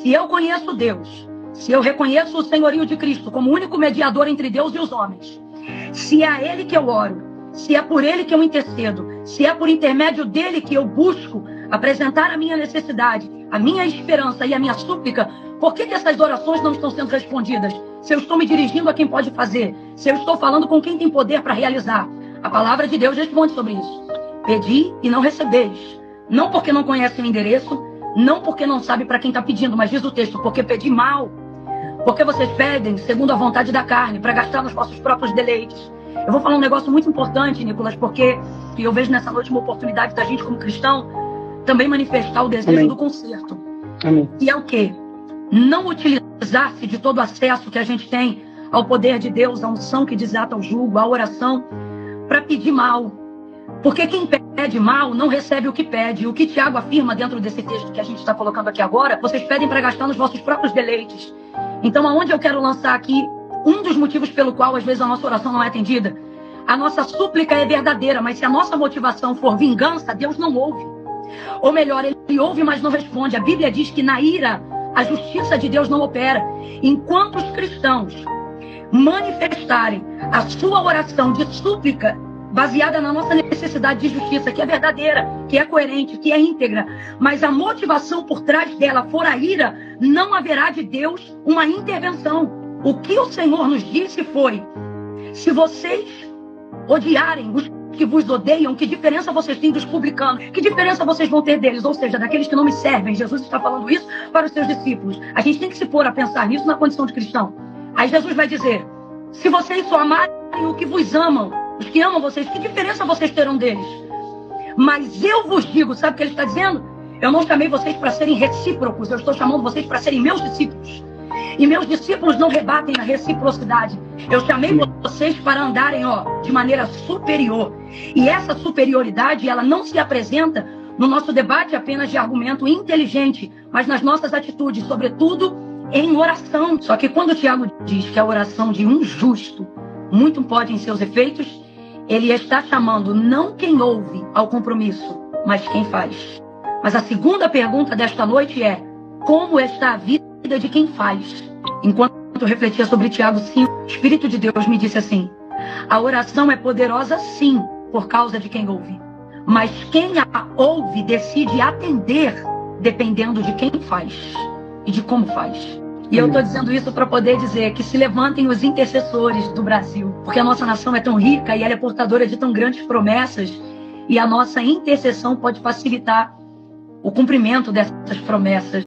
se eu conheço Deus, se eu reconheço o senhorio de Cristo como o único mediador entre Deus e os homens, se é a Ele que eu oro, se é por Ele que eu intercedo, se é por intermédio dEle que eu busco apresentar a minha necessidade, a minha esperança e a minha súplica, por que essas orações não estão sendo respondidas? Se eu estou me dirigindo a quem pode fazer, se eu estou falando com quem tem poder para realizar, a palavra de Deus responde sobre isso. Pedi e não recebeis. Não porque não conhece o endereço, não porque não sabe para quem está pedindo, mas diz o texto, porque pedi mal. Porque vocês pedem segundo a vontade da carne, para gastar nos vossos próprios deleites. Eu vou falar um negócio muito importante, Nicolas, porque eu vejo nessa noite uma oportunidade da gente, como cristão, também manifestar o desejo Amém. do conserto. Amém. E é o quê? Não utilizar-se de todo o acesso que a gente tem ao poder de Deus, à unção que desata o jugo, à oração, para pedir mal. Porque quem pede mal não recebe o que pede. O que Tiago afirma dentro desse texto que a gente está colocando aqui agora, vocês pedem para gastar nos vossos próprios deleites. Então, aonde eu quero lançar aqui um dos motivos pelo qual às vezes a nossa oração não é atendida? A nossa súplica é verdadeira, mas se a nossa motivação for vingança, Deus não ouve. Ou melhor, Ele ouve, mas não responde. A Bíblia diz que na ira a justiça de Deus não opera. Enquanto os cristãos manifestarem a sua oração de súplica baseada na nossa necessidade de justiça, que é verdadeira, que é coerente, que é íntegra, mas a motivação por trás dela for a ira, não haverá de Deus uma intervenção. O que o Senhor nos disse foi: se vocês odiarem os que vos odeiam, que diferença vocês têm dos publicanos? Que diferença vocês vão ter deles? Ou seja, daqueles que não me servem. Jesus está falando isso para os seus discípulos. A gente tem que se pôr a pensar nisso na condição de cristão. Aí Jesus vai dizer: se vocês só amarem o que vos amam, os que amam vocês, que diferença vocês terão deles? Mas eu vos digo, sabe o que ele está dizendo? Eu não chamei vocês para serem recíprocos, eu estou chamando vocês para serem meus discípulos. E meus discípulos não rebatem a reciprocidade. Eu chamei vocês para andarem, de maneira superior. E essa superioridade, ela não se apresenta no nosso debate apenas de argumento inteligente, mas nas nossas atitudes, sobretudo em oração. Só que quando o Tiago diz que a oração de um justo muito pode em seus efeitos, ele está chamando não quem ouve ao compromisso, mas quem faz. Mas a segunda pergunta desta noite é: como está a vida de quem faz? Enquanto eu refletia sobre Tiago 5, o Espírito de Deus me disse assim: a oração é poderosa sim, por causa de quem ouve. Mas quem a ouve decide atender dependendo de quem faz e de como faz. E eu estou dizendo isso para poder dizer que se levantem os intercessores do Brasil, porque a nossa nação é tão rica e ela é portadora de tão grandes promessas, e a nossa intercessão pode facilitar o cumprimento dessas promessas.